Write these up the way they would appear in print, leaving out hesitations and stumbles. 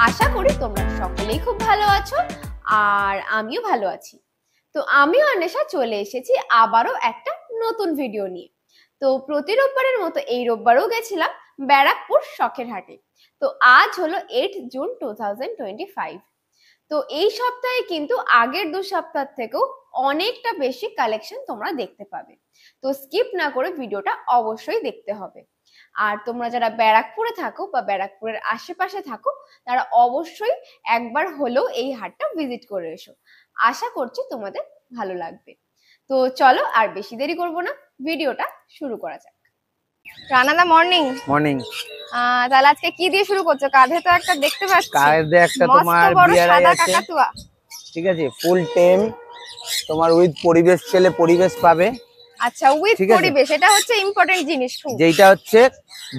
আশা করি তোমরা সকলেই খুব ভালো আছো আর আমিও ভালো আছি। তো আমিও অন্বেষা চলে এসেছি আবারও একটা নতুন ভিডিও নিয়ে। তো প্রতি রোববারের মতো এই রোববারও গেছিলাম ব্যারাকপুর শখের হাটে। তো আজ হলো 8 জুন 2025। তো এই সপ্তাহে কিন্তু আগের 2 সপ্তাহ থেকেও অনেকটা বেশি কালেকশন তোমরা দেখতে পাবে। তো স্কিপ না করে ভিডিওটা অবশ্যই দেখতে হবে। আর তোমরা যারা ব্যারাকপুরে থাকো বা ব্যারাকপুরের আশেপাশে থাকো তারা অবশ্যই একবার হলেও এই হাটটা ভিজিট করে এসো। আশা করছি তোমাদের ভালো লাগবে। তো চলো আর বেশি দেরি করব না, ভিডিওটা শুরু করা যাক। রানাদা মর্নিং। মর্নিং। তাহলে আজকে কি দিয়ে শুরু করছো? কাঁধে তো একটা দেখতে পাচ্ছি, কাঁধে একটা তোমার বিয়ারাই আছে, ঠিক আছে, ফুল টেম তোমার উইথ পরিবেশ, ছেলে পরিবেশ পাবে। আচ্ছা, উইথ পরিবেশ, এটা হচ্ছে ইম্পর্টেন্ট জিনিস, যেটা হচ্ছে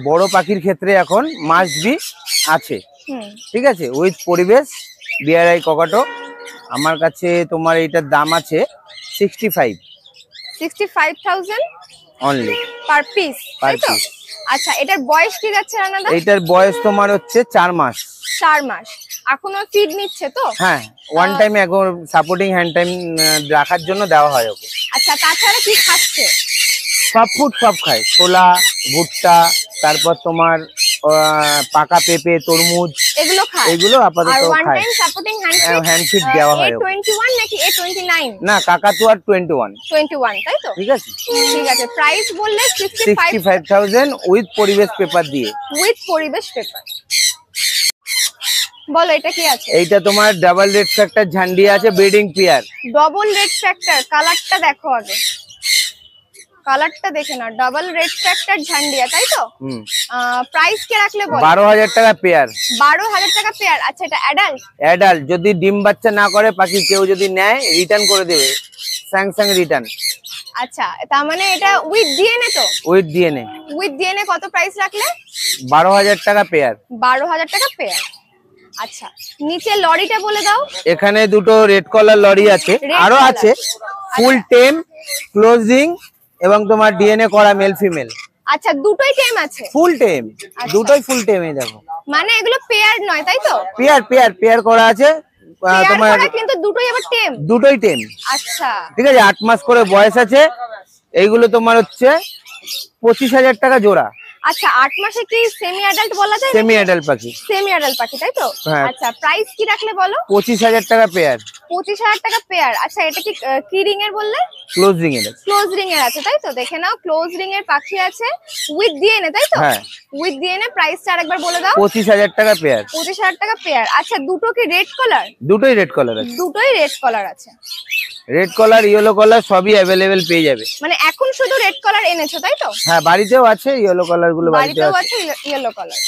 বড় পাখির ক্ষেত্রে এখন মাস্ট বি আছে। ঠিক আছে, উইথ পরিবেশ বিয়ারাই ককাটো। আমার কাছে তোমার এইটার দাম আছে 65,000 অনলি পার পিস। আচ্ছা, এটার বয়স কি যাচ্ছে রানাদা? এইটার বয়স তোমার হচ্ছে 4 মাস। 4 মাস এখনো ফিড নিচ্ছে তো? হ্যাঁ, ওয়ান টাইম এখন সাপোর্টিং হ্যান্ড টাইম রাখার জন্য দেওয়া হয় ওকে। আচ্ছা, তাছাড়া কি খাচ্ছে? সব ফুড সব খায়, ছোলা, ভুট্টা, তারপর তোমার পাকা পেঁপে, তরমুজ, এগুলো খায়। এগুলো আপাতত খায়। আর one time supporting hand feed দেওয়া হয়। A21 নাকি A29? না, কাকাতুয়ার 21, তাই তো? ঠিক আছে। ঠিক আছে, প্রাইস বললে 65,000 উইথ পরিবেশ পেপার দিয়ে। উইথ পরিবেশ পেপার। বলো এটা কি আছে? এইটা তোমার ডাবল রেড ফ্যাক্টর ঝান্ডি আছে, breeding pair. Double red factor, কালারটা দেখো আগে, কালারটা দেখে না। ডাবল রেড ফ্যাক্টর ঝান্ডিয়া, তাই তো? প্রাইস কি রাখলে বলো? 12,000 টাকা পেয়ার। 12,000 টাকা পেয়ার। আচ্ছা, এটা অ্যাডাল্ট? অ্যাডাল্ট। যদি ডিম বাচ্চা না করে পাখি কেউ যদি নেয়, রিটার্ন করে দেবে, স্যাং রিটার্ন। আচ্ছা, তার মানে এটা উইথ ডিএনএ তো? With DNA. উইথ ডিএনএ কত প্রাইস রাখলে? 12,000 টাকা পেয়ার। 12,000 টাকা পেয়ার। আচ্ছা, নিচে লরিটা বলে দাও। এখানে দুটো রেড কলার লরি আছে, আরো আছে ফুল টেম, ক্লোজিং এবং তোমার ডিএনএ করা মেল ফিমেল। আচ্ছা, দুটোই টেম আছে? ফুল টেম, দুটোই ফুল টেম। এই দেখো, মানে এগুলো পেয়ার নয়, তাই তো? পেয়ার করা আছে তোমার, কিন্তু দুটোই আবার টেম? দুটোই টেম। আচ্ছা, ঠিক আছে, 8 মাস করে বয়স আছে। এইগুলো তোমার হচ্ছে 25,000 টাকা জোড়া। আচ্ছা, 8 মাসে কি সেমি অ্যাডাল্ট বলা যায়? সেমি অ্যাডাল্ট পাখি। সেমি অ্যাডাল্ট পাখি, তাই তো? আচ্ছা, প্রাইস কি রাখলে বলো? 25,000 টাকা পেয়ার। 25,000 টাকা পেয়ার। আচ্ছা, এটা কি রিং এর বললে? ক্লোজ রিং এর। ক্লোজ রিং এর আছে, তাই তো? দেখে নাও, ক্লোজ রিং এর পাখি আছে উইথ ডিএনএ, তাই তো? হ্যাঁ, উইথ ডিএনএ। প্রাইসটা আরেকবার বলে দাও। 25,000 টাকা পেয়ার। 25,000 টাকা পেয়ার। আচ্ছা, দুটো কি রেড কালার? দুটোই রেড কালার আছে। দুটোই রেড কালার আছে। রেড কালার, ইয়েলো কালার সবই अवेलेबल পেয়ে যাবে। মানে এখন শুধু রেড কালার এনেছো, তাই তো? হ্যাঁ, বাড়িতেও আছে ইয়েলো কালার গুলো, বাড়িতেও আছে ইয়েলো কালার।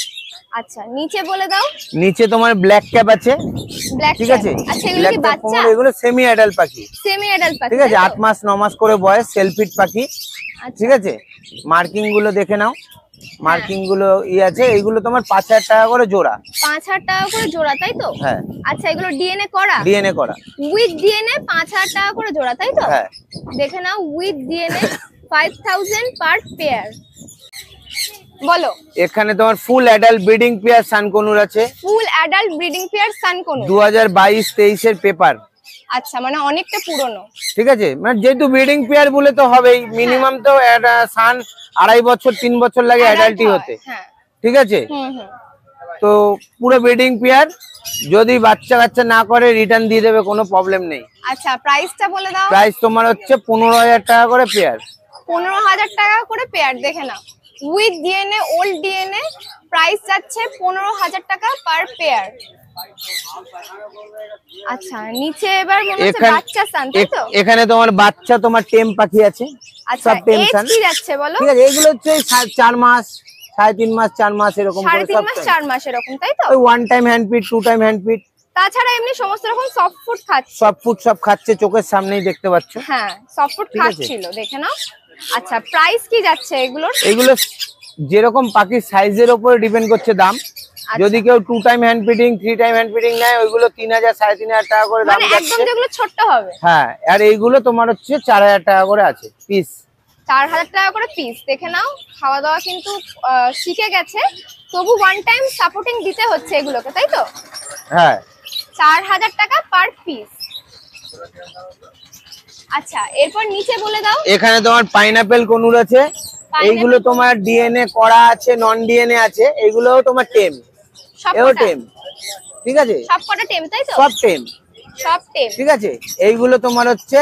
আচ্ছা, নিচে বলে দাও। নিচে তোমার ব্ল্যাক ক্যাপ আছে। ব্ল্যাক, ঠিক আছে। আচ্ছা, এগুলো কি বাচ্চা? এগুলো সেমি অ্যাডাল্ট পাখি। সেমি অ্যাডাল্ট পাখি, ঠিক আছে, 8 মাস 9 মাস করে বয়স, সেলফিট পাখি। ঠিক আছে, মার্কিং গুলো দেখে নাও, মার্কিং গুলো আছে। এইগুলো তোমার 5,000 টাকা করে জোড়া। 5,000 টাকা করে জোড়া, তাই তো? হ্যাঁ। আচ্ছা, এগুলো ডিএনএ করা? ডিএনএ করা, উইথ ডিএনএ 5,000 টাকা করে জোড়া, তাই তো? হ্যাঁ। দেখে নাও, উইথ ডিএনএ 5,000 পার পেয়ার। বলো, এখানে তোমার ফুল অ্যাডাল্ট ব্রিডিং পেয়ার সানকনুর আছে। ফুল অ্যাডাল্ট ব্রিডিং পেয়ার সানকনুর 2022-23 এর পেপার। আচ্ছা, মানে অনেকটা পুরনো। ঠিক আছে, মানে যেহেতু ব্রিডিং পেয়ার বলে তো হবেই, মিনিমাম তো সান 2.5 বছর 3 বছর লাগে অ্যাডাল্টই হতে। ঠিক আছে, তো পুরো ব্রিডিং পেয়ার। যদি বাচ্চা কাচ্চা না করে রিটার্ন দিয়ে দেবে, কোনো প্রবলেম নেই। আচ্ছা, প্রাইসটা বলে দাও। প্রাইস তোমার হচ্ছে 15,000 টাকা করে পেয়ার। 15,000 টাকা করে পেয়ার। দেখে নাও, with DNA, old DNA, price যাচ্ছে 15,000 টাকা পার পেয়ার। আচ্ছা, নিচে এবার মনে হচ্ছে বাচ্চা সান, তাই তো? এখানে তোমার বাচ্চা, তোমার টেম পাখি আছে। আচ্ছা, এজ কি যাচ্ছে বলো? ঠিক আছে, এগুলো হচ্ছে 4 মাস, 3.5 মাস, 4 মাস এরকম করে, 3.5 মাস 4 মাস এরকম, তাই তো? ওই 1 time hand feed, 2 time hand feed. তাছাড়া এমনি সমস্ত রকম সফট ফুড খাচ্ছে। সফট ফুড সব খাচ্ছে, চোখের সামনেই দেখতে পাচ্ছ। হ্যাঁ, সফট ফুড খাচ্ছিল, দেখে নাও। আচ্ছা, প্রাইস কি যাচ্ছে এগুলোর? এগুলো যেরকম পাখির সাইজের উপরে ডিপেন্ড করছে দাম। যদি কেউ 2 time hand feeding, 3 time hand feeding নেয়, ওইগুলো 3,000 3,500 টাকা করে দাম যাচ্ছে। একদম যেগুলো ছোট হবে। হ্যাঁ, আর এইগুলো তোমার হচ্ছে 4,000 টাকা করে আছে পিস। 4,000 টাকা করে পিস। দেখে নাও, খাওয়া দাওয়া কিন্তু শিখে গেছে, তবু ওয়ান টাইম সাপোর্টিং দিতে হচ্ছে এগুলোকে, তাই তো? হ্যাঁ 4000 টাকা পার পিস। আচ্ছা এরপর নিচে বলে দাও। এখানে তোমার পাইনাপেল কনুর আছে, এইগুলো তোমার ডিএনএ করা আছে, নন ডিএনএ আছে, এইগুলোও তোমার টেম, এও টেম, ঠিক আছে সবকটা টেম তাই তো? সব টেম, সব টেম, ঠিক আছে। এইগুলো তোমার হচ্ছে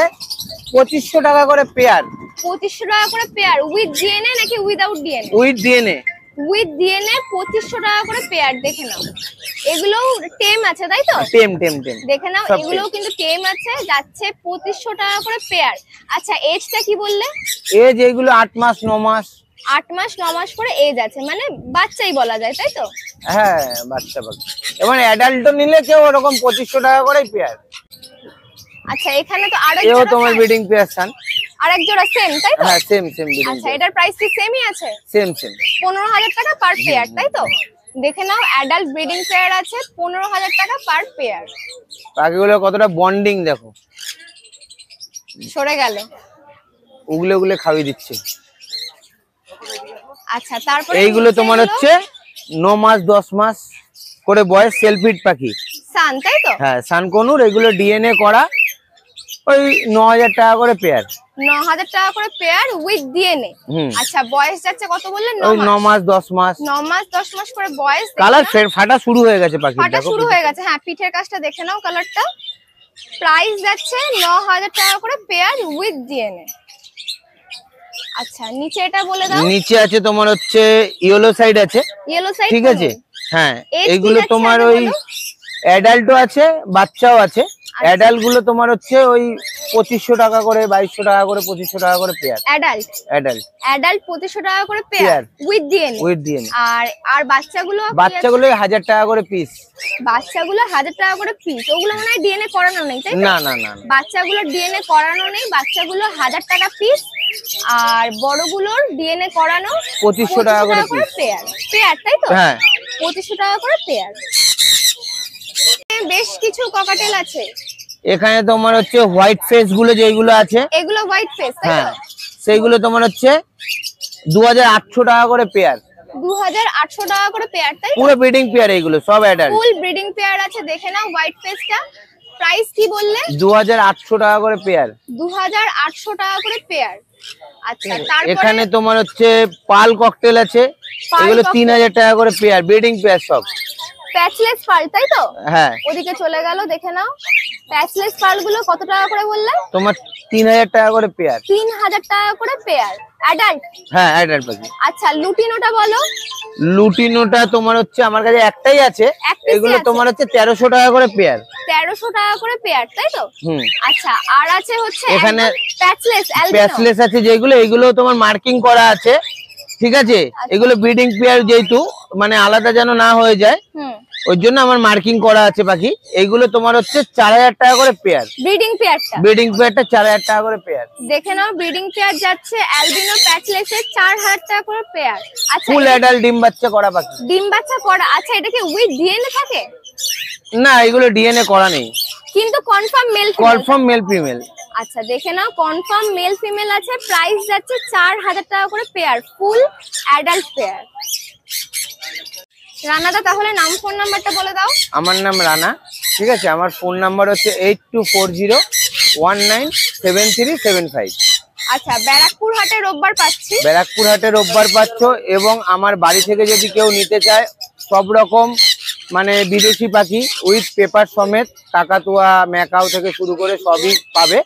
2500 টাকা করে পেয়ার। 2500 টাকা করে পেয়ার, উইথ ডিএনএ নাকি without DNA? With DNA. With DNA 2500 টাকা করে পেয়ার। দেখে নাও এগুলো টেম আছে তাই তো? টেম টেম টেম, দেখে নাও এগুলোও কিন্তু টেম আছে, যাচ্ছে 2500 টাকা করে পেয়ার। আচ্ছা এজটা কি বললে? এজ এইগুলো 8 মাস 9 মাস, 8 মাস 9 মাস করে এজ আছে, মানে বাচ্চাই বলা যায় তাই তো? হ্যাঁ বাচ্চা বাচ্চা। এবার অ্যাডাল্টও নিলে কেউ ওরকম 2500 টাকা করে পেয়ার। আচ্ছা এখানে তো আরেক এও জোড়া তোমার ব্রিডিং পেয়ার সান, আরেক জোড়া সেম তাই তো? হ্যাঁ সেম সেম ব্রিডিং। আচ্ছা এটার প্রাইস কি সেমই আছে? সেম সেম, 15000 টাকা পার পেয়ার তাই তো? দেখে নাও অ্যাডাল্ট ব্রিডিং পেয়ার আছে 15000 টাকা পার পেয়ার। পাখিগুলো কতটা বন্ডিং দেখো, সরে গেল, উগলে উগলে খাওয়িয়ে দিচ্ছে। আচ্ছা তারপরে এইগুলো তোমার হচ্ছে 9 মাস 10 মাস করে বয়স, সেলফিড পাখি সান তাই তো? হ্যাঁ সানকনুর, এগুলো ডিএনএ করা, ওই 9000 টাকা করে পেয়ার। 9000 টাকা করে পেয়ার উইথ ডিএনএ। আচ্ছা বয়স যাচ্ছে কত বললেন? 9 মাস 10 মাস, 9 মাস 10 মাস করে বয়স। কালার ফাটা শুরু হয়ে গেছে পাখি, ফাটা শুরু হয়ে গেছে, হ্যাঁ পিঠের কাজটা দেখে নাও কালারটা। প্রাইস যাচ্ছে 9000 টাকা করে পেয়ার উইথ ডিএনএ। আচ্ছা নিচে এটা বলে দাও। নিচে আছে তোমার হচ্ছে ইয়েলো সাইড আছে, ইয়েলো সাইড ঠিক আছে হ্যাঁ। এইগুলো তোমার ওই অ্যাডাল্টও আছে বাচ্চাও আছে। অ্যাডাল্ট গুলো তোমার হচ্ছে ওই 2500 টাকা করে, 2200 টাকা করে, 2500 টাকা করে পেয়ার। অ্যাডাল্ট অ্যাডাল্ট 2500 টাকা করে pair with DNA. With DNA. আর বাচ্চাগুলো? বাচ্চাগুলো 1000 টাকা করে পিস। বাচ্চাগুলো 1000 টাকা করে পিস। ওগুলো মনে হয় ডিএনএ করানো নেই তাই তো? না না না, বাচ্চাগুলো ডিএনএ করানো নেই, বাচ্চাগুলো 1000 টাকা পিস। আর বড়গুলোর ডিএনএ করানো 2500 টাকা করে পেয়ার। পেয়ার তাই তো? হ্যাঁ 2500 টাকা করে পেয়ার। বেশ কিছু ককাটেল আছে এখানে তোমার হচ্ছে হোয়াইট ফেস গুলো যেগুলো আছে, এগুলো হোয়াইট ফেস তাই হ্যাঁ তো? সেইগুলো তোমার হচ্ছে 2800 টাকা করে পেয়ার। 2800 টাকা করে পেয়ার তাই তো? পুরো ব্রিডিং পেয়ার, এইগুলো সব অ্যাডাল্ট, ফুল ব্রিডিং পেয়ার আছে। দেখে নাও হোয়াইট ফেসটা। প্রাইস কি বললে? 2800 টাকা করে পেয়ার। 2800 টাকা করে পেয়ার। আচ্ছা তারপরে এখানে তোমার হচ্ছে পাল ককটেল আছে, এগুলো 3000 টাকা করে পেয়ার, ব্রিডিং পেয়ার সব। প্যাচলেস পার্ল তাই তো? হ্যাঁ ওদিকে চলে গেল, দেখে নাও প্যাচলেস পার্ল গুলো কত টাকা করে বললে? তোমার 3000 টাকা করে পেয়ার। 3000 টাকা করে পেয়ার অ্যাডাল্ট? হ্যাঁ অ্যাডাল্ট পাখি। আচ্ছা লুটিনোটা বলো। লুটিনোটা তোমার হচ্ছে আমার কাছে একটাই আছে, এগুলো তোমার হচ্ছে 1300 টাকা করে পেয়ার। 1300 টাকা করে পেয়ার তাই তো? আচ্ছা আর আছে হচ্ছে এখানে প্যাচলেস প্যাচলেস আছে যেগুলো, এগুলো তোমার মার্কিং করা আছে, ঠিক আছে। এগুলো ব্রিডিং পেয়ার যেহেতু মানে আলাদা যেন না হয়ে যায়, ওই জন্য আমার মার্কিং করা আছে পাখি। এইগুলো তোমার হচ্ছে 4000 টাকা করে পেয়ার। ব্রিডিং পেয়ারটা? ব্রিডিং পেয়ারটা 4000 টাকা করে পেয়ার। দেখে নাও ব্রিডিং পেয়ার যাচ্ছে অ্যালবিনো প্যাচলেসের 4000 টাকা করে পেয়ার। আচ্ছা ফুল অ্যাডাল্ট ডিম বাচ্চা করা পাখি। ডিম বাচ্চা করা। আচ্ছা এটা কি উইথ ডিএনএ থাকে? না এগুলো ডিএনএ করা নেই, কিন্তু কনফার্ম মেল ফিমেল। আচ্ছা দেখে নাও কনফার্ম মেল ফিমেল আছে। প্রাইস যাচ্ছে 4000 টাকা করে পেয়ার, ফুল অ্যাডাল্ট পেয়ার। রানাদা তাহলে নাম ফোন নাম্বারটা বলে দাও। আমার নাম রানা, ঠিক আছে। আমার ফোন নাম্বার হচ্ছে 8240197375। আচ্ছা ব্যারাকপুর হাটে রোববার পাচ্ছি। ব্যারাকপুর হাটে রোববার পাচ্ছ, এবং আমার বাড়ি থেকে যদি কেউ নিতে চায় সব রকম মানে বিদেশি পাখি উইথ পেপার সমেত, কাকাতুয়া ম্যাকাও থেকে শুরু করে সবই পাবে।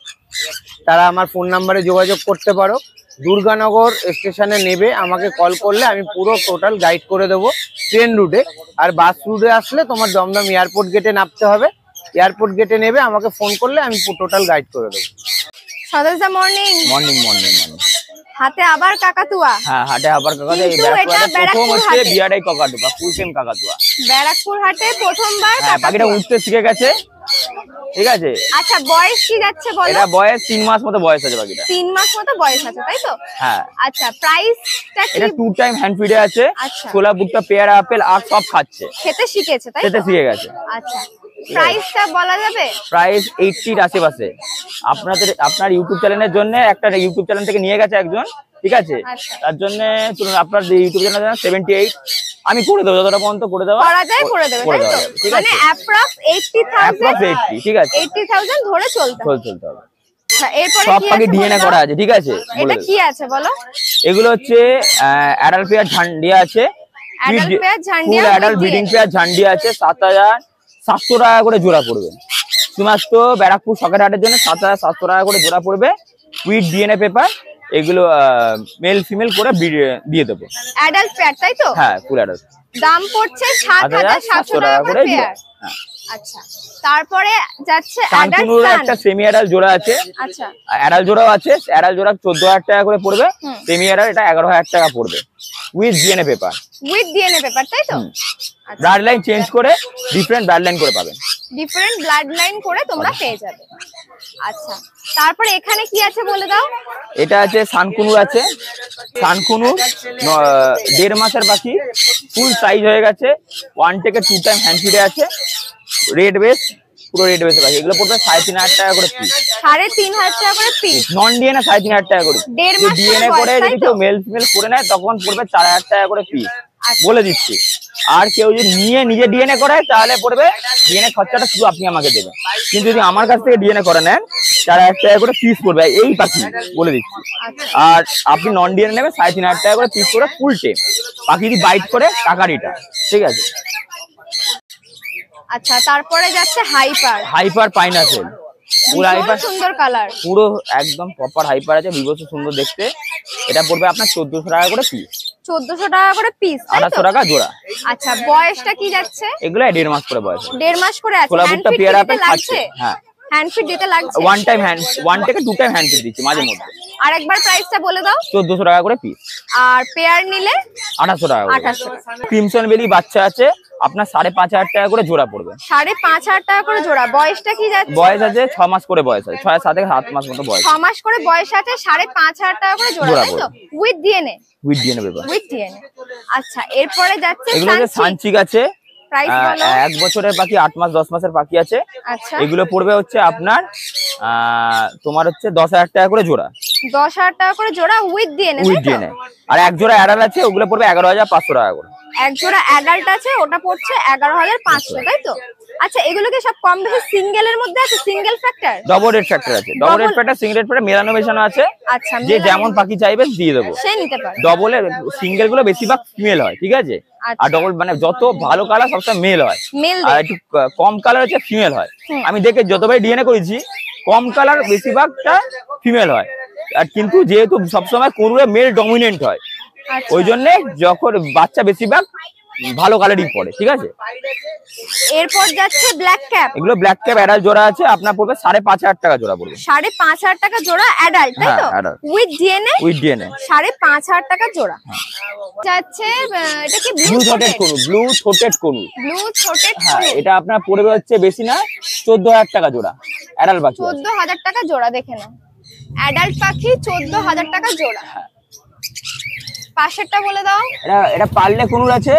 তারা আমার ফোন নাম্বারে যোগাযোগ করতে পারো। দুর্গানগর স্টেশনে নেবে, আমাকে কল করলে আমি পুরো টোটাল গাইড করে দেবো ট্রেন রুটে। আর বাস রুটে আসলে তোমার দমদম এয়ারপোর্ট গেটে নামতে হবে, এয়ারপোর্ট গেটে নেবে, আমাকে ফোন করলে আমি টোটাল গাইড করে দেবো। সদস্যা মর্নিং। Morning morning morning. হাতে আবার কাকাতুয়া? হ্যাঁ হাটে আবার কাকাতুয়া। এই প্রথম হচ্ছে বিআরআই কাকাতুয়া, ফুল টাইম কাকাতুয়া। ব্যারাকপুর হাটে প্রথমবার পাখিটা উঠতে শিখে গেছে, ঠিক আছে। আচ্ছা বয়স কি যাচ্ছে বলো? এটা বয়স 3 মাস মতো বয়স আছে পাখিটা। 3 মাস মতো বয়স আছে তাই তো? হ্যাঁ। আচ্ছা প্রাইসটা কি? এটা 2 টাইম হ্যান্ড ফিডে আছে, ছোলা ভুট্টা পেয়ারা আপেল আর সব খাচ্ছে, খেতে শিখেছে তাই তো? খেতে শিখে গেছে। আচ্ছা প্রাইসটা বলা যাবে? প্রাইস 80 এর আশেপাশে। আপনার ইউটিউব চ্যানেলের জন্য একটা ইউটিউব চ্যানেল থেকে নিয়ে গেছে একজন, ঠিক আছে। তার জন্য আপনার ইউটিউব চ্যানেল 78 আমি করে দেবো, যতটা পর্যন্ত করে দেবো করা যায় করে দেবে, তাই তো? ঠিক মানে আছে, অ্যাপ্রক্স 80,000 ঠিক আছে, 80,000 ধরে চলতে চলতে হবে। আচ্ছা, এরপরে সব কি পাখি আছে ডিএনএ বলো করা তো? আছে, ঠিক আছে। এটা কি আছে বলো? এগুলো হচ্ছে অ্যাডাল্ট পেয়ার ঝান্ডিয়া আছে, adult pair jandaya, full adult breeding pair jandaya আছে। 7,700 টাকা করে জোড়া পড়বে। শুধুমাত্র ব্যারাকপুর সকেট হাটের জন্য 7,700 টাকা করে জোড়া পড়বে, উইথ ডিএনএ পেপার। এগুলো মেল ফিমেল করে দিয়ে দেবো। অ্যাডাল্ট পেয়ার, তাই তো? হ্যাঁ, ফুল অ্যাডাল্ট। দাম পড়ছে 7,700 টাকা করে পেয়ার। হ্যাঁ। আচ্ছা, তারপরে যাচ্ছে শান্তনুর একটা সেমি অ্যাডাল্ট জোড়া আছে। আচ্ছা, অ্যাডাল্ট জোড়াও আছে। অ্যাডাল্ট জোড়া 14,000 টাকা করে পড়বে, সেমি অ্যাডাল্ট এটা 11,000 টাকা পড়বে, with DNA paper. With DNA paper, তাই তো? ব্লাড লাইন চেঞ্জ করে ডিফারেন্ট ব্লাড লাইন করে পাবেন, ডিফারেন্ট ব্লাড লাইন করে তোমরা পেয়ে যাবে। আচ্ছা, তারপরে এখানে কি আছে বলে দাও? এটা আছে সানকুনুর আছে। সানকুনুর 1.5 মাসের পাখি, ফুল সাইজ হয়ে গেছে, 1 থেকে 2 টাইম হ্যান্ড ফিডে আছে, রেড বেস, পুরো রেড বেস পাখি। এগুলো পড়বে 3,500 টাকা করে পিস। 3,500 টাকা করে পিস। নন ডিএনএ 3,500 টাকা করে। ডিএনএ করে যদি কেউ মেল ফিমেল করে নেয় তখন পড়বে 4,000 টাকা করে পিস, বলে দিচ্ছি। আর কেউ যদি নিয়ে নিজে ডিএনএ করে তাহলে পড়বে, ডিএনএ খরচাটা শুধু আপনি আমাকে দেবেন। কিন্তু যদি আমার কাছ থেকে ডিএনএ করে নেন 4,000 টাকা করে পিস পড়বে এই পাখি, বলে দিচ্ছি। আর আপনি নন ডিএনএ নেবেন 3,500 টাকা করে পিস করে ফুল টেম। পাখি যদি বাইট করে টাকা রিটার্ন, ঠিক আছে। আচ্ছা, তারপরে যাচ্ছে হাইপার পাইনাপেল, পুরো হাইপার, সুন্দর কালার, পুরো একদম প্রপার হাইপার আছে, বিভৎস সুন্দর দেখতে। এটা পড়বে আপনার 1,400 টাকা করে পিস। 1,400 টাকা করে পিস, 800 টাকা জোড়া। আচ্ছা, বয়সটা কি যাচ্ছে? এগুলো 1.5 মাস করে বয়স। 1.5 মাস করে আছে। কোলাবুটটা পেয়ার আপেল খাচ্ছে। হ্যাঁ, হ্যান্ড ফিড দিতে লাগছে। 1 থেকে 2 টাইম হ্যান্ড ফিড দিচ্ছি মাঝে মধ্যে। আরেকবার প্রাইসটা বলে দাও। 1,400 টাকা করে পিস। আর পেয়ার নিলে 800 টাকা। 800। ক্রিমসন বেলি বাচ্চা আছে, আপনার 5,500 টাকা করে জোড়া পড়বে। 5,500 টাকা করে জোড়া। বয়সটা কি যাচ্ছে? বয়স আছে 6 মাস করে বয়স আছে, 6 থেকে 7 মাস মতো বয়স। 6 মাস করে বয়স আছে, 5,500 টাকা করে জোড়া, তাই তো? With DNA. With DNA paper. With DNA. আচ্ছা, এরপরে যাচ্ছে এগুলো হচ্ছে সানচিক আছে। প্রাইস বলো। 1 বছরের পাখি, 8 মাস 10 মাসের পাখি আছে। আচ্ছা, এগুলো পড়বে হচ্ছে আপনার তোমার হচ্ছে 10,000 টাকা করে জোড়া। 10,000 টাকা করে জোড়া উইথ ডিএনএ। With DNA. আর এক জোড়া অ্যাডাল্ট আছে, ওগুলো পড়বে 11,500 টাকা করে। এক জোড়া অ্যাডাল্ট আছে, ওটা পড়ছে 11,500, তাই তো? আচ্ছা, এগুলো কি সব কম বেশি সিঙ্গেল এর মধ্যে আছে? Single factor? Double red factor আছে। Double red factor, single red factor মেলানো মেশানো আছে। আচ্ছা, যে যেমন পাখি চাইবে দিয়ে দেবো, সে নিতে পারে। ডবলের সিঙ্গেল গুলো বেশিরভাগ ফিমেল হয়, ঠিক আছে। আর ডবল মানে যত ভালো কালার সবসময় মেল হয়, আর একটু কম কালার হচ্ছে ফিমেল হয়। আমি দেখে যতবার ডিএনএ করেছি কম কালার বেশিরভাগটা ফিমেল হয়। আর কিন্তু যেহেতু সবসময় কোনগুলো মেল ডমিনেন্ট হয়, ওই জন্য যখন বাচ্চা বেশিরভাগ ভালো কালারিং পড়ে, ঠিক আছে। এরপর যাচ্ছে ব্ল্যাক ক্যাপ। এগুলো ব্ল্যাক ক্যাপ অ্যাডাল্ট জোড়া আছে, আপনার পড়বে 5,500 টাকা জোড়া পড়বে। 5,500 টাকা জোড়া অ্যাডাল্ট, তাই তো? With DNA. উইথ ডিএনএ 5,500 টাকা জোড়া যাচ্ছে। এটা কি blue throated conure? Blue throated conure. Blue throated হ্যাঁ, এটা আপনার পড়বে হচ্ছে বেশি না 14,000 টাকা জোড়া অ্যাডাল্ট পাখি। 14,000 টাকা জোড়া, দেখে নাও। অ্যাডাল্ট পাখি 14,000 টাকা জোড়া। পাশেরটা বলে দাও। এটা পার্লে কোনুর আছে,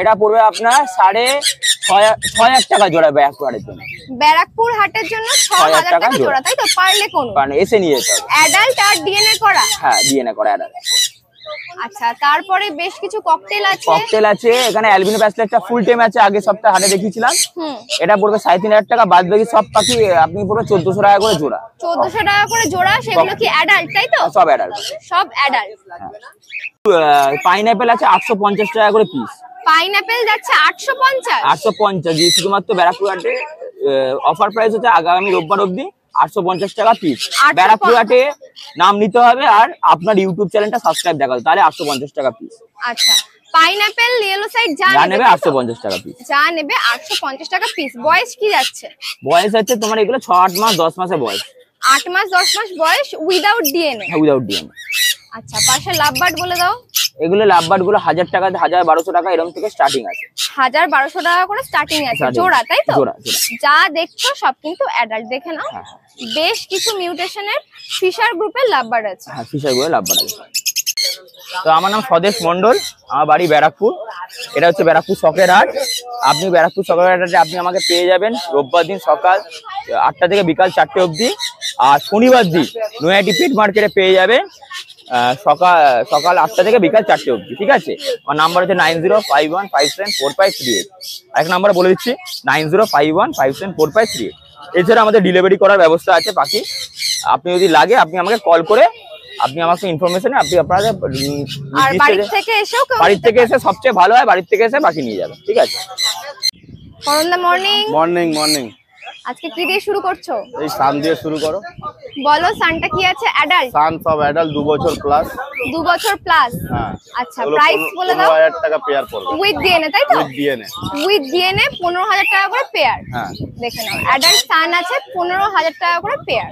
এটা পড়বে আপনার 6,500 টাকা জোড়া ব্যারাকপুরের জন্য। ব্যারাকপুর হাটের জন্য 6,000 টাকা জোড়া, তাই তো? পার্লে কোনু, কারণ এসে নিয়ে যেতে হবে। অ্যাডাল্ট আর ডিএনএ করা? হ্যাঁ, ডিএনএ করা অ্যাডাল্ট। আচ্ছা, তারপরে বেশ কিছু ককটেল আছে। ককটেল আছে এখানে, অ্যালবিনো প্যাসলেটটা ফুল টাইম আছে, আগে সপ্তাহে হাটে দেখিয়েছিলাম। এটা পড়বে 3,500 টাকা। বাদ বাকি সব পাখি আপনি পড়বে 1,400 টাকা করে জোড়া। 1,400 টাকা করে জোড়া। সেগুলো কি অ্যাডাল্ট, তাই তো? সব অ্যাডাল্ট। সব অ্যাডাল্ট। পাইনাপেল আছে 850 টাকা করে পিস। পাইনাপেল যাচ্ছে 850। 850 শুধুমাত্র ব্যারাকপুর হাটে অফার প্রাইস হচ্ছে আগামী রোববার অবধি 850 টাকা পিস। ব্যারাকপুর হাটে নাম নিতে হবে আর আপনার ইউটিউব চ্যানেলটা সাবস্ক্রাইব দেখাতে, তাহলে 850 টাকা পিস। আচ্ছা, পাইনাপেল ইয়েলো সাইড যা নেবে 850 টাকা পিস। যা নেবে 850 টাকা পিস। বয়স কি যাচ্ছে? বয়স আছে তোমার এগুলো 6-8 মাস 10 মাসের বয়স। 8 মাস 10 মাস বয়স উইদাউট ডিএনএ। হ্যাঁ, উইদাউট ডিএনএ। আচ্ছা, পাশে লাভবার্ড বলে দাও। এগুলো লাভবার্ড গুলো 1000 টাকা 1,000-1,200 টাকা এরকম থেকে স্টার্টিং আছে। 1,000-1,200 টাকা করে স্টার্টিং আছে জোড়া, তাই তো? জোড়া। যা দেখছো সব কিন্তু অ্যাডাল্ট, দেখে নাও। বেশ কিছু মিউটেশনের ফিশার গ্রুপের লাভবার্ড আছে। হ্যাঁ, ফিশার গ্রুপের লাভবার্ড আছে। তো আমার নাম স্বদেশ মন্ডল, আমার বাড়ি ব্যারাকপুর। এটা হচ্ছে ব্যারাকপুর শখের হাট। আপনি ব্যারাকপুর শখের হাটে আপনি আমাকে পেয়ে যাবেন রোববার দিন সকাল 8টা থেকে বিকাল 4টে অবধি। আর শনিবার দিন নয়াটি পেট মার্কেটে পেয়ে যাবেন সকাল 8টা থেকে বিকাল 4টে অবধি, ঠিক আছে। আমার নাম্বার হচ্ছে 9051574538। আরেক নাম্বার বলে দিচ্ছি 9051574538। এছাড়া আমাদের ডেলিভারি করার ব্যবস্থা আছে পাখি। আপনি যদি লাগে আপনি আমাকে কল করে আপনি আমাকে ইনফরমেশনে আপনি আপনাদের বাড়ি থেকে এসে সবচেয়ে ভালো হয়, বাড়ির থেকে এসে পাখি নিয়ে যাবে, ঠিক আছে। Morning morning morning. আজকে কি দিয়ে শুরু করছো? এই সান দিয়ে শুরু করো। বলো সানটা কি আছে? অ্যাডাল্ট? সান সব অ্যাডাল্ট 2 বছর প্লাস। 2 বছর প্লাস। হ্যাঁ। আচ্ছা প্রাইস বলে দাও। 15,000 টাকা পেয়ার পড়বে। উইথ ডিএনএ তাই তো? উইথ ডিএনএ 15,000 টাকা করে পেয়ার। হ্যাঁ। দেখে নাও অ্যাডাল্ট সান আছে 15,000 টাকা করে পেয়ার।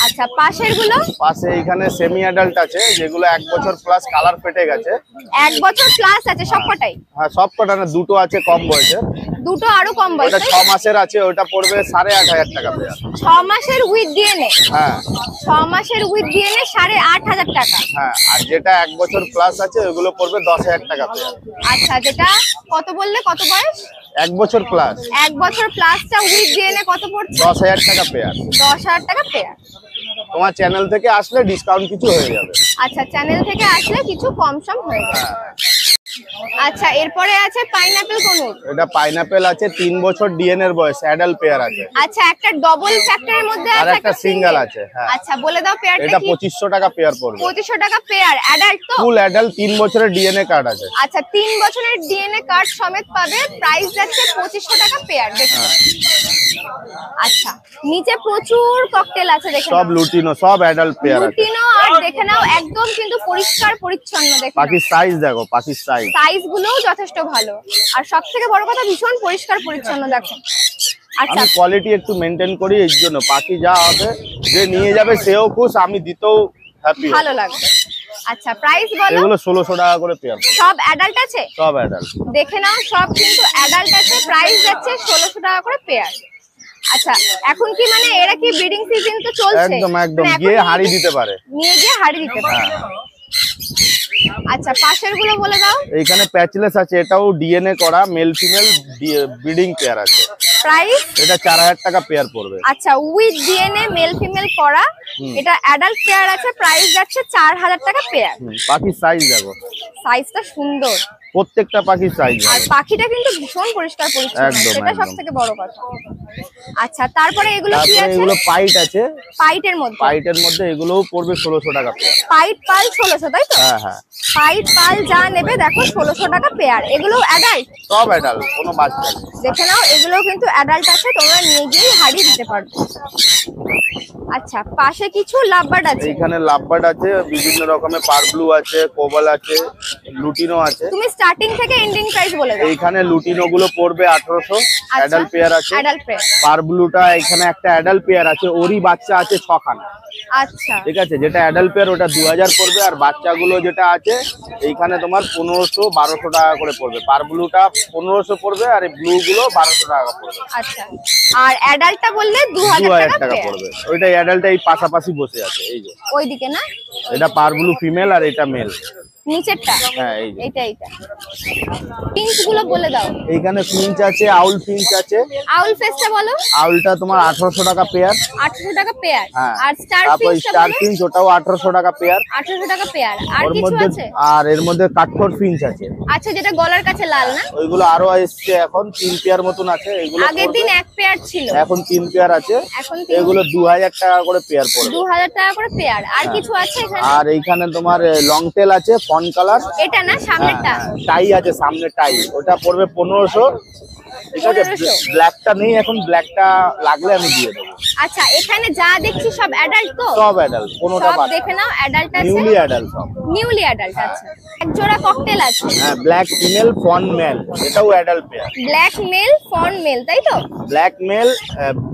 আচ্ছা পাশের গুলো? পাশে এখানে সেমি অ্যাডাল্ট আছে যেগুলো 1 বছর প্লাস, কালার ফেটে গেছে। 1 বছর প্লাস আছে সবকটাই? হ্যাঁ সবকটা না, দুটো আছে কম বয়সের। দুটো আরো কম বয়স? ওটা 6 মাসের আছে, ওটা পড়বে 8,500 টাকা পেয়ার। 6 মাসের উইথ ডিএনএ? হ্যাঁ 6 মাসের উইথ ডিএনএ 8,500 টাকা। হ্যাঁ। আর যেটা 1 বছর প্লাস আছে ওগুলো পড়বে 10,000 টাকা পেয়ার। আচ্ছা যেটা কত বললে, কত বয়স? 1 বছর প্লাস। 1 বছর প্লাসটা উইথ ডিএনএ কত পড়ছে? 10,000 টাকা পেয়ার। 10,000 টাকা পেয়ার। তোমার চ্যানেল থেকে আসলে ডিসকাউন্ট কিছু হয়ে যাবে। আচ্ছা চ্যানেল থেকে আসলে কিছু কম সম হয়ে যাবে। আচ্ছা এরপরে আছে পাইনাপেল কোনুর। এটা পাইনাপেল আছে 3 বছর ডিএনএ এর বয়স, অ্যাডাল্ট পেয়ার আছে। আচ্ছা একটা ডবল ফ্যাক্টরের মধ্যে আছে, আর একটা সিঙ্গেল আছে। হ্যাঁ আচ্ছা বলে দাও পেয়ারটা কি? এটা 2500 টাকা পেয়ার পড়বে। 2500 টাকা পেয়ার। অ্যাডাল্ট তো? ফুল অ্যাডাল্ট, 3 বছরের ডিএনএ কার্ড আছে। আচ্ছা 3 বছরের ডিএনএ কার্ড সমেত পাবে। প্রাইস যাচ্ছে 2500 টাকা পেয়ার। দেখো আচ্ছা নিচে প্রচুর ককটেল আছে, দেখে সব লুটিনো, সব অ্যাডাল্ট পেয়ার আছে। লুটিনো আর দেখে নাও একদম কিন্তু পরিষ্কার পরিচ্ছন্ন। দেখো পাখির সাইজ দেখো, পাখির সাইজ গুলোও যথেষ্ট ভালো। আর সবথেকে বড় কথা ভীষণ পরিষ্কার পরিচ্ছন্ন। দেখো আচ্ছা আমি কোয়ালিটি একটু মেইনটেইন করি, এর জন্য পাখি যা হবে যে নিয়ে যাবে সেও খুশ, আমি দিতেও হ্যাপি, ভালো লাগবে। আচ্ছা প্রাইস বলো। এগুলো 1600 টাকা করে পেয়ার। সব অ্যাডাল্ট আছে? সব অ্যাডাল্ট। দেখে নাও সব কিন্তু অ্যাডাল্ট আছে। প্রাইস যাচ্ছে 1600 টাকা করে পেয়ার। আচ্ছা এখন কি মানে এরা কি ব্রিডিং সিজন তো চলছে? একদম একদম গিয়ে হাড়ি দিতে পারে, নিয়ে গিয়ে হাড়ি দিতে পারে। আচ্ছা পাশের গুলো বলে দাও। এইখানে প্যাচলেস আছে, এটাও ডিএনএ করা মেল ফিমেল ব্রিডিং পেয়ার আছে। প্রাইস? এটা 4000 টাকা পেয়ার পড়বে। আচ্ছা উইথ ডিএনএ মেল ফিমেল করা, এটা অ্যাডাল্ট পেয়ার আছে। প্রাইস যাচ্ছে 4000 টাকা পেয়ার। পাখির সাইজ দেখো, সাইজটা সুন্দর, প্রত্যেকটা পাখির সাইজ। আর পাখিটা কিন্তু ভীষণ পরিষ্কার পরিচ্ছন্ন, এটা সবথেকে বড় কথা। আচ্ছা তারপরে এগুলো কি আছে? এগুলো পাইট আছে। পাইটের মধ্যে এগুলোও পড়বে 1600 টাকা পেয়ার। পাইট পাল 1600 তাই তো? হ্যাঁ হ্যাঁ। পাইট পাল যা নেবে দেখো 1600 টাকা পেয়ার। এগুলো অ্যাডাল্ট? সব অ্যাডাল্ট, কোনো বাচ্চা নেই। দেখে নাও এগুলো কিন্তু অ্যাডাল্ট আছে, তোমরা নিয়ে গিয়ে হাড়ি দিতে পারবে। আচ্ছা পাশে কিছু লাভবার্ড আছে। এখানে লাভবার্ড আছে, বিভিন্ন রকমের পারব্লু আছে, কোবাল আছে, লুটিনো আছে। তুমি স্টার্টিং থেকে এন্ডিং প্রাইস বলে দাও। এইখানে লুটিনো গুলো পড়বে 1800, অ্যাডাল্ট পেয়ার আছে। Adult pair. পারব্লুটা এখানে একটা অ্যাডাল্ট পেয়ার আছে, ওরই বাচ্চা আছে 6 খানা। আচ্ছা ঠিক আছে, যেটা অ্যাডাল্ট পেয়ার ওটা 2000 পড়বে, আর বাচ্চাগুলো যেটা আছে এইখানে তোমার 1500-1200 টাকা করে পড়বে। পারব্লুটা 1500 পড়বে, আর এই ব্লু গুলো 1200 টাকা পড়বে। আচ্ছা আর অ্যাডাল্টটা বললে 2000 টাকা পড়বে। ওইটা অ্যাডাল্টটা এই পাশাপাশি বসে আছে, এই যে ওইদিকে না? এটা পারব্লু ফিমেল আর এটা মেল। নিচেরটা? হ্যাঁ এই যে এইটা পিঙ্ক গুলো বলে দাও। এইখানে ফিঞ্চ আছে, আউল ফিঞ্চ আছে। আউল ফেসটা বলো। আউলটা তোমার 1800 টাকা পেয়ার। 1800 টাকা পেয়ার। হ্যাঁ। আর স্টার তারপর ফিঞ্চটা স্টার বলো। ফিঞ্চ ওটাও 1800 টাকা পেয়ার। 1800 টাকা পেয়ার। আর ওর কিছু মধ্যে আছে? আর এর মধ্যে কাঠখড় ফিঞ্চ আছে। আচ্ছা যেটা গলার কাছে লাল না? ওইগুলো আরো এসছে, এখন 3 পেয়ার মতন আছে। এগুলো আগের দিন 1 পেয়ার ছিল, এখন 3 পেয়ার আছে। এখন এগুলো 2000 টাকা করে পেয়ার পড়বে। 2000 টাকা করে পেয়ার। আর কিছু আছে এখানে? আর এইখানে তোমার লং টেল আছে, ফন কালার। এটা না সামনেরটা? টাই আছে, সামনে টাই, ওটা পড়বে 1500। ঠিক আছে, ব্ল্যাকটা নেই এখন, ব্ল্যাকটা লাগলে আমি দিয়ে দেবো। আচ্ছা এখানে যা দেখছি সব অ্যাডাল্ট তো? সব অ্যাডাল্ট, কোনোটা সব বাদ। দেখে নাও অ্যাডাল্ট আছে, নিউলি অ্যাডাল্ট সব। নিউলি অ্যাডাল্ট আছে। এক জোড়া ককটেল আছে। হ্যাঁ, ব্ল্যাক ফিমেল ফন মেল, এটাও adult pair. Black male fawn male তাই তো? ব্ল্যাক মেল,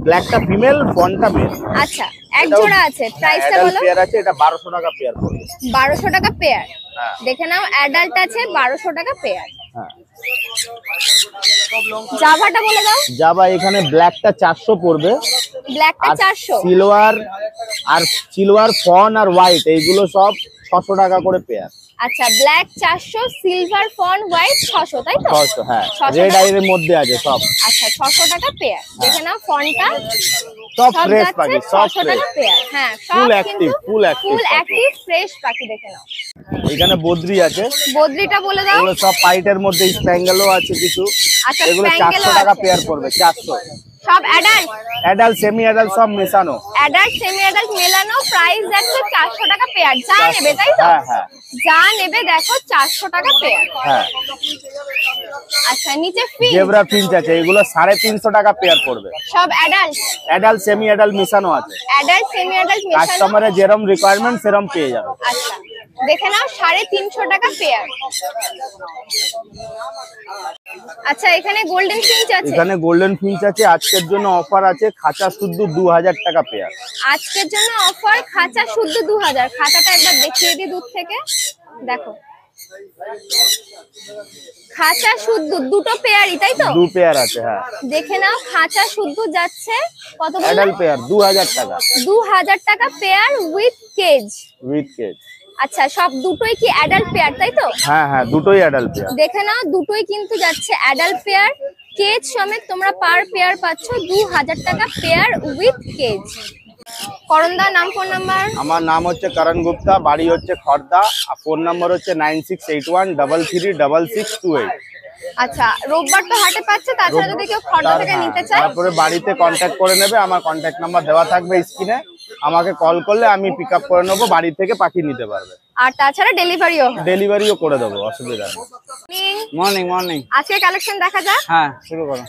ব্ল্যাকটা ফিমেল, ফনটা মেল। আচ্ছা এক জোড়া আছে। প্রাইসটা বলো। পেয়ার আছে, এটা 1200 টাকা পেয়ার পড়বে। 1200 টাকা পেয়ার। হ্যাঁ। দেখে নাও অ্যাডাল্ট আছে 1200 টাকা পেয়ার। হ্যাঁ। জাভাটা বলে দাও। জাভা এখানে ব্ল্যাকটা 400 পড়বে। ব্ল্যাকটা 400। সিলভার ফন আর হোয়াইট এইগুলো সব 600 টাকা করে পেয়ার। আচ্ছা ব্ল্যাক 400, সিলভার ফন হোয়াইট 600, তাই তো? 600, হ্যাঁ রেড আইয়ের মধ্যে আছে সব। আচ্ছা 600 টাকা পেয়ার। দেখে নাও ফনটা সব ফ্রেশ পাখি, সব 600 টাকা পেয়ার। হ্যাঁ full active, full active fresh পাখি। দেখে নাও এখানে বদ্রি আছে। বদ্রিটা বলে দাও। এগুলো সব পাইটের মধ্যে, স্প্যাঙ্গেলও আছে কিছু। আচ্ছা এগুলো 400 টাকা পেয়ার পড়বে, 400। সব অ্যাডাল্ট, অ্যাডাল্ট সেমি অ্যাডাল্ট সব মেশানো। অ্যাডাল্ট সেমি অ্যাডাল্ট মেলানো, প্রাইস যাচ্ছে 400 টাকা পেয়ার। যা নেবে তাই তো? হ্যাঁ হ্যাঁ যা নেবে দেখো 400 টাকা পেয়ার। হ্যাঁ। আচ্ছা নিচে ফিঞ্চ, জেব্রা ফিঞ্চ আছে, এগুলো 350 টাকা পেয়ার পড়বে। সব অ্যাডাল্ট, অ্যাডাল্ট সেমি অ্যাডাল্ট মেশানো আছে। অ্যাডাল্ট সেমি অ্যাডাল্ট মেশানো। কাস্টমারের যেরকম রিকোয়ারমেন্ট সেরকম পেয়ে যাবে। আচ্ছা দেখে নাও 350 টাকা পেয়ার। আচ্ছা এখানে গোল্ডেন ফিঞ্চ আছে। এখানে গোল্ডেন ফিঞ্চ আছে, আজকের জন্য অফার আছে, খাঁচা শুদ্ধ 2000 টাকা পেয়ার। আজকের জন্য অফার, খাঁচা শুদ্ধ 2000। খাঁচাটা একবার দেখিয়ে দিই দূর থেকে, দেখো খাঁচা শুদ্ধ দুটো পেয়ারই, তাই তো? 2 পেয়ার আছে, হ্যাঁ। দেখে নাও খাঁচা শুদ্ধ যাচ্ছে কত বললে? অ্যাডাল্ট পেয়ার 2000 টাকা। 2000 টাকা pair with cage. With cage. আচ্ছা সব দুটোই কি অ্যাডাল্ট পেয়ার, তাই তো? হ্যাঁ হ্যাঁ দুটোই অ্যাডাল্ট পেয়ার। দেখে নাও দুটোই কিন্তু যাচ্ছে অ্যাডাল্ট পেয়ার, কেজ সমেত তোমরা পার পেয়ার পাচ্ছ 2000 টাকা পেয়ার উইথ কেজ। করণদা নাম ফোন নাম্বার? আমার নাম হচ্ছে করণ গুপ্তা, বাড়ি হচ্ছে খড়দা, আর ফোন নাম্বার হচ্ছে 9681336628। আচ্ছা রোববার তো হাটে পাচ্ছে, তাছাড়া যদি কেউ খড়দা থেকে নিতে চায় তারপরে বাড়িতে কন্ট্যাক্ট করে নেবে, আমার কন্ট্যাক্ট নাম্বার দেওয়া থাকবে স্ক্রিনে, আমাকে কল করলে আমি পিক আপ করে নেবো, বাড়ি থেকে পাখি নিতে পারবে। আর তাছাড়া ডেলিভারিও করে দেবো, অসুবিধা নেই। Morning morning. আজকে কালেকশন দেখা যাক। হ্যাঁ শুরু করো।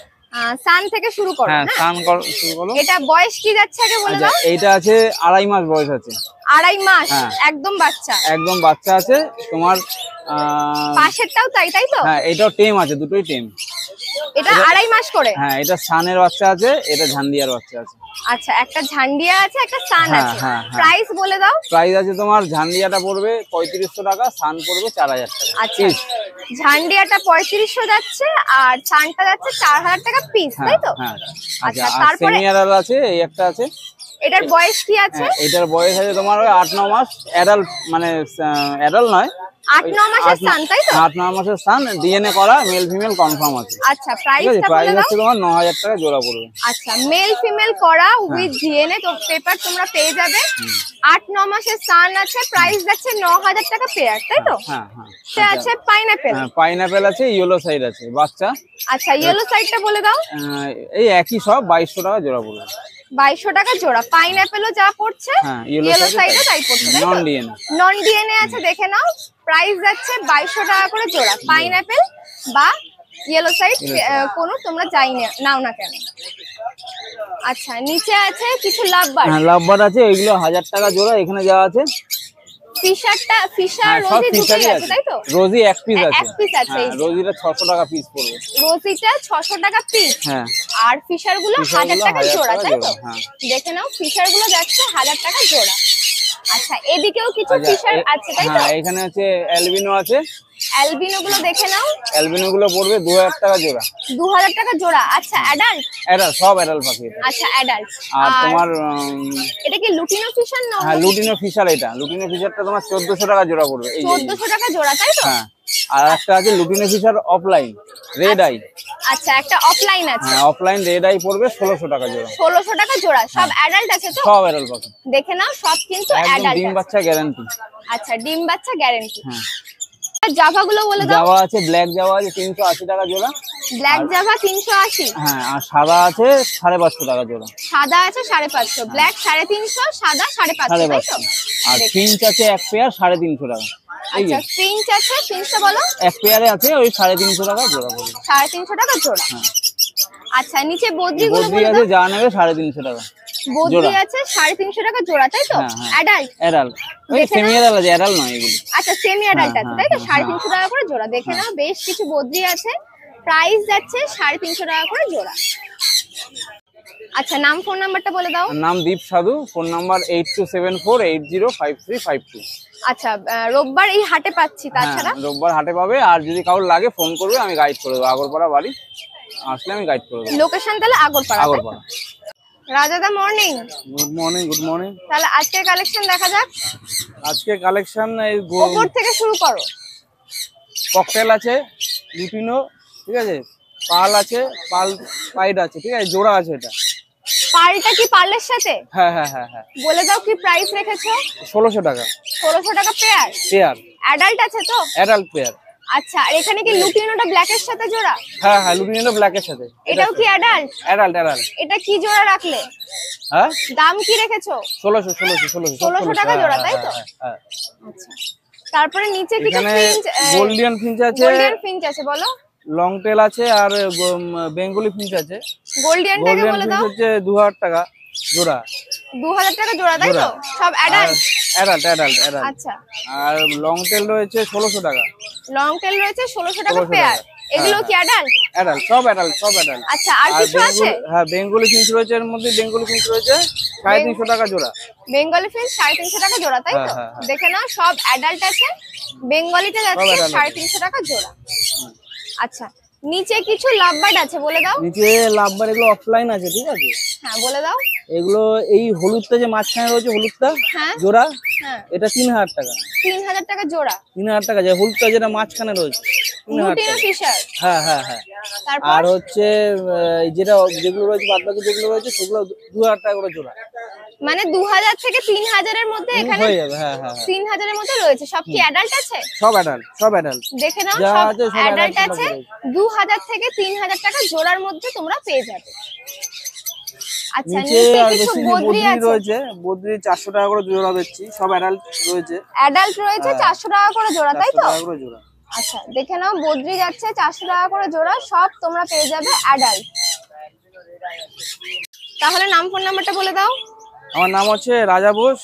সান থেকে শুরু করো। হ্যাঁ সান শুরু করো। এটা বয়স কি যাচ্ছে আগে বলে দাও। এইটা আছে 2.5 মাস বয়স আছে। 2.5 মাস, একদম বাচ্চা। একদম বাচ্চা আছে তোমার। পাশেরটাও তাই, তাই তো? হ্যাঁ এটাও টেম আছে, দুটোই টেম। এটা 2.5 মাস করে। হ্যাঁ এটা সানের বাচ্চা আছে, এটা ঝান্ডিয়ার বাচ্চা আছে। আচ্ছা একটা ঝান্ডিয়া আছে, একটা সান আছে। হ্যাঁ, প্রাইস বলে দাও। প্রাইস আছে তোমার ঝান্ডিয়াটা পড়বে 3500 টাকা, সান পড়বে 4000 টাকা। আচ্ছা ঝান্ডিয়াটা 3500 যাচ্ছে আর সানটা যাচ্ছে 4000 টাকা পিস, তাই তো? হ্যাঁ। আচ্ছা তারপরে সেমিয়ারাল আছে, এই একটা আছে। এটার বয়স কি আছে? এটার বয়স আছে তোমার ওই 8-9 মাস। অ্যাডাল্ট মানে অ্যাডাল্ট নয়, 8-9 মাসের সান, তাই তো? 8-9 মাসের সান, ডিএনএ করা, মেল ফিমেল কনফার্ম আছে। আচ্ছা প্রাইসটা বলে প্রাইস দাও। আছে তোমার 9000 টাকা জোড়া পড়বে। আচ্ছা মেল ফিমেল করা উইথ ডিএনএ তো পেপার তোমরা পেয়ে যাবে। 8-9 মাসের সান আছে, প্রাইস যাচ্ছে 9000 টাকা পেয়ার, তাই তো? হ্যাঁ হ্যাঁ। এটা আছে পাইনাপেল। হ্যাঁ পাইনাপেল আছে, ইয়েলো সাইড আছে বাচ্চা। আচ্ছা ইয়েলো সাইডটা বলে দাও। এই একই সব 2200 টাকা জোড়া পড়বে। 2200 টাকা জোড়া। পাইনাপেলও যা পড়ছে, ইয়েলো সাইডও তাই পড়ছে, তাই তো? নন ডিএনএ আছে, দেখে নাও। প্রাইস যাচ্ছে 2200 টাকা করে জোড়া। পাইনাপেল বা ইয়েলো সাইড কোনো তোমরা যাই নাও না কেন। আচ্ছা নিচে আছে কিছু লাভবার্ড। হ্যাঁ লাভবার্ড আছে, ওইগুলো 1000 টাকা জোড়া। এখানে যা আছে ফিশার রোজি দুটোই আছে, তাই তো? রোজি এক পিস আছে। এক পিস আছে। রোজিটা 600 টাকা পিস পড়বে। রোজিটা 600 টাকা পিস। হ্যাঁ আর ফিশার গুলো 1000 টাকা জোড়া, তাই তো? দেখে নাও ফিশার গুলো যাচ্ছে 1000 টাকা জোড়া। আচ্ছা এদিকেও কিছু ফিশার আছে, তাই তো? হ্যাঁ এখানে আছে অ্যালবিনো আছে। অ্যালবিনো গুলো দেখে নাও। অ্যালবিনো গুলো পড়বে 2000 টাকা জোড়া। 2000 টাকা জোড়া। আচ্ছা অ্যাডাল্ট? অ্যাডাল্ট, সব অ্যাডাল্ট পাখি। আচ্ছা অ্যাডাল্ট। আর তোমার এটা কি লুটিনো ফিশার না? হ্যাঁ লুটিনো ফিশার। এটা লুটিনো ফিশারটা তোমার 1400 টাকা জোড়া পড়বে। 1400 টাকা জোড়া, তাই তো? হ্যাঁ আর একটা আছে lutino Fischer opaline, red eye. আচ্ছা একটা অফলাইন আছে। হ্যাঁ অফলাইন রেড আই পড়বে 1600 টাকা জোড়া। 1600 টাকা জোড়া। সব অ্যাডাল্ট আছে তো? সব অ্যাডাল্ট পাখি। দেখে নাও সব কিন্তু একদম অ্যাডাল্ট। ডিম বাচ্চা গ্যারান্টি। আচ্ছা ডিম বাচ্চা গ্যারান্টি। হ্যাঁ জাভা গুলো বলে দাও। জাভা আছে, ব্ল্যাক জাভা আছে 380 টাকা জোড়া। Black Java 380। হ্যাঁ আর সাদা আছে 550 টাকা জোড়া। সাদা আছে 550, ব্ল্যাক 350, সাদা 550, তাই তো? আর ফিঞ্চ আছে এক পেয়ার 350 টাকা। আচ্ছা ফিঞ্চ আছে, ফিঞ্চটা বলো। এক পেয়ারে আছে ওই 350 টাকা জোড়া পড়বে। 350 টাকা জোড়া। আচ্ছা নিচে বদ্রি গুলো বদ্রি আছে, যা নেবে 350 টাকা। বদ্রি আছে 350 টাকা জোড়া, তাই তো? অ্যাডাল্ট? অ্যাডাল্ট ওই সেমি অ্যাডাল্ট আছে, অ্যাডাল্ট নয় এগুলো। আচ্ছা সেমি অ্যাডাল্ট আছে, তাই তো? 350 টাকা করে জোড়া। দেখে নাও বেশ কিছু বদ্রি আছে, প্রাইস যাচ্ছে 350 টাকা করে জোড়া। আচ্ছা নাম ফোন নাম্বারটা বলে দাও। নাম দীপ সাধু, ফোন নাম্বার 8274805352। আচ্ছা রোববার এই হাটে পাচ্ছি, তাছাড়া রোববার হাটে পাবে। আর যদি কারোর লাগে ফোন করবে, আমি গাইড করে দেবো। আগরপাড়া বাড়ি, আসলে আমি গাইড করে দেবো। লোকেশন তাহলে আগরপাড়া। আগরপাড়া। রাজাদা morning. Good morning. Good morning. তাহলে আজকের কালেকশন দেখা যাক। আজকে কালেকশন এই ওপর থেকে শুরু করো। ককটেল আছে, লুটিনো, ঠিক আছে, পাল আছে, পাল পাইড আছে, ঠিক আছে, জোড়া আছে। এটা পালটা কি পার্লের সাথে? হ্যাঁ হ্যাঁ হ্যাঁ হ্যাঁ। বলে দাও কি প্রাইস রেখেছো? 1600 টাকা। 1600 টাকা পেয়ার? পেয়ার অ্যাডাল্ট আছে তো? Adult pair. আচ্ছা, আর এখানে কি লুটিনোটা ব্ল্যাক এর সাথে জোড়া? হ্যাঁ হ্যাঁ, লুটিনো ব্ল্যাক এর সাথে। এটাও কি অ্যাডাল্ট? Adult adult. এটা কি জোড়া রাখলে? হ্যাঁ, দাম কি রেখেছো? 1600 টাকা জোড়া, তাই তো? হ্যাঁ। আচ্ছা, তারপরে নিচে কিছু এখানে ফিঞ্চ, গোল্ডিয়ান ফিঞ্চ আছে, গোল্ডিয়ান ফিঞ্চ আছে, বলো। লং টেল আছে, আর বেঙ্গলি ফিঞ্চ আছে। গোল্ডিয়ানটাকে গোল্ডিয়ান বলে ফিঞ্চ দাও। হচ্ছে 2000 টাকা জোড়া। 2000 টাকা জোড়া, তাই তো? সব অ্যাডাল্ট? Adult adult adult. আচ্ছা, আর লং টেল রয়েছে 1600 টাকা। লং টেল রয়েছে 1600 টাকা 1600 পেয়ার। টাকা। এগুলো হ্যাঁ, কি অ্যাডাল্ট? অ্যাডাল্ট, সব অ্যাডাল্ট, সব অ্যাডাল্ট। আচ্ছা, আর কিছু আছে? হ্যাঁ, বেঙ্গলি ফিঞ্চ রয়েছে, এর মধ্যে বেঙ্গলি ফিঞ্চ রয়েছে 350 টাকা জোড়া। বেঙ্গলি ফিঞ্চ 350 টাকা জোড়া, তাই তো? হ্যাঁ, হ্যাঁ, হ্যাঁ। দেখে নাও, সব অ্যাডাল্ট আছে। বেঙ্গলিটা যাচ্ছে adult আছে। 350 টাকা জোড়া। আচ্ছা, নিচে কিছু লাভবার্ড আছে, বলে দাও। নিচে লাভবার, এগুলো অফলাইন আছে, ঠিক আছে। হ্যাঁ, বলে দাও। এগুলো এই হলুদটা যে মাঝখানে রয়েছে, হলুদটা হ্যাঁ জোড়া, হ্যাঁ, এটা 3000 টাকা। 3000 টাকা জোড়া। 3000 টাকা, যে হলুদটা যেটা মাঝখানে রয়েছে 3000 লুটিনো টাকা। ফিশার। হ্যাঁ হ্যাঁ হ্যাঁ। তারপর আর হচ্ছে যেগুলো রয়েছে, বাদ বাকি যেগুলো রয়েছে সেগুলো 2000 টাকা করে জোড়া। মানে 2000 থেকে 3000 এর মধ্যে এখানে হয়ে যাবে। হ্যাঁ হ্যাঁ হ্যাঁ। 3000 এর মধ্যে রয়েছে। সব কি অ্যাডাল্ট আছে? সব অ্যাডাল্ট, সব অ্যাডাল্ট। দেখে নাও, যা সব আছে সব অ্যাডাল্ট adult আছে। রয়েছে। 2000 থেকে 3000 টাকা জোড়ার মধ্যে তোমরা পেয়ে যাবে। আচ্ছা, নিচে নিচে আর কিছু বেশি বদ্রি বদ্রি আছে। রয়েছে, বদ্রি 400 টাকা করে জোড়া দিচ্ছি, সব অ্যাডাল্ট রয়েছে। অ্যাডাল্ট রয়েছে 400 টাকা করে জোড়া, তাই 400 তো? টাকা করে জোড়া। আচ্ছা, দেখে নাও, বদ্রি যাচ্ছে 400 টাকা করে জোড়া। সব তোমরা পেয়ে যাবে অ্যাডাল্ট। তাহলে নাম ফোন নাম্বারটা বলে দাও। আমার নাম হচ্ছে রাজা বোস,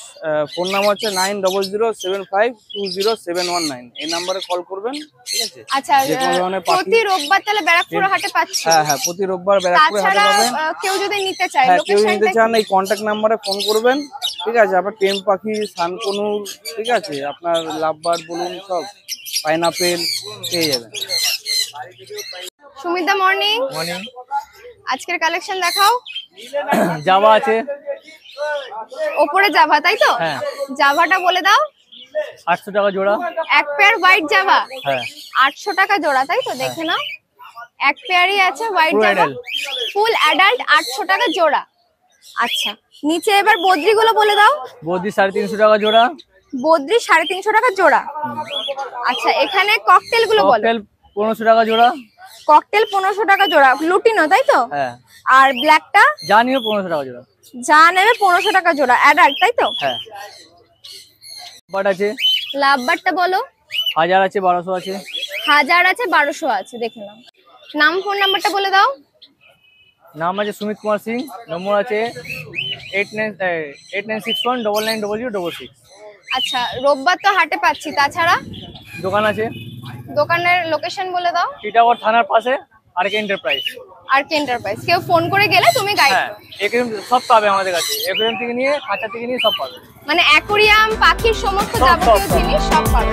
ফোন নাম হচ্ছে 9007520719। এই নাম্বারে কল করবেন, ঠিক আছে। আচ্ছা, যে কোনো ধরনের পাখি- প্রতি রোববার তাহলে ব্যারাকপুর হাটে পাচ্ছি। হ্যাঁ হ্যাঁ, প্রতি রোববার ব্যারাকপুরে হাটে তাছাড়া পাবেন। কেউ যদি নিতে চায়, হ্যাঁ, কেউ নিতে লোকেশনটা চান এই কন্ট্যাক্ট নাম্বারে ফোন করবেন, ঠিক আছে। আপনার টেম পাখি, সানকনুর, ঠিক আছে, আপনার লাভবার্ড বলুন, সব পাইনাপেল পেয়ে যাবেন। সুমিতা, মর্নিং। মর্নিং। আজকের কালেকশন দেখাও। জাভা আছে, ওপরে জাভা, তাই তো? হ্যাঁ। জাভাটা বলে দাও। 800 টাকা জোড়া। এক পেয়ার হোয়াইট জাভা হ্যাঁ, 800 টাকা জোড়া, তাই তো? দেখে নাও, এক পেয়ারই আছে white Full Java, adult। Full adult, 800 টাকা জোড়া। আচ্ছা, নিচে এবার বদ্রি গুলো বলে দাও। বদ্রি 350 টাকা জোড়া। বদ্রি 350 টাকা জোড়া। আচ্ছা, এখানে ককটেল গুলো বলো। ককটেল 1500 টাকা জোড়া। ককটেল 1500 টাকা জোড়া, লুটিনো, তাই তো? হ্যাঁ, আর ব্ল্যাকটা জানিও 1500 টাকা জোড়া। যা নেবে 1500 টাকা জোড়া, অ্যাডাল্ট, তাই তো? হ্যাঁ, বাট আছে, লাভবারটা বলো। 1000 আছে, 1200 আছে। 1000 আছে, 1200 আছে, দেখে নাও। নাম ফোন নাম্বারটা বলে দাও। নাম আছে সুমিত কুমার সিং, নম্বর আছে 8961990066। আচ্ছা, রোববার তো হাটে পাচ্ছি, তাছাড়া দোকান আছে দোকানের লোকেশন বলে দাও। টিটাগড় থানার পাশে আর কে এন্টারপ্রাইজ। আর কে এন্টারপ্রাইজ। কেউ ফোন করে গেলে তুমি গাইড হ্যাঁ, একুরিয়াম সব পাবে আমাদের কাছে, একুরিয়াম থেকে নিয়ে খাঁচা থেকে নিয়ে সব পাবে। মানে অ্যাকোরিয়াম, পাখির সমস্ত সব, যাবতীয় সব। জিনিস সব পাবে।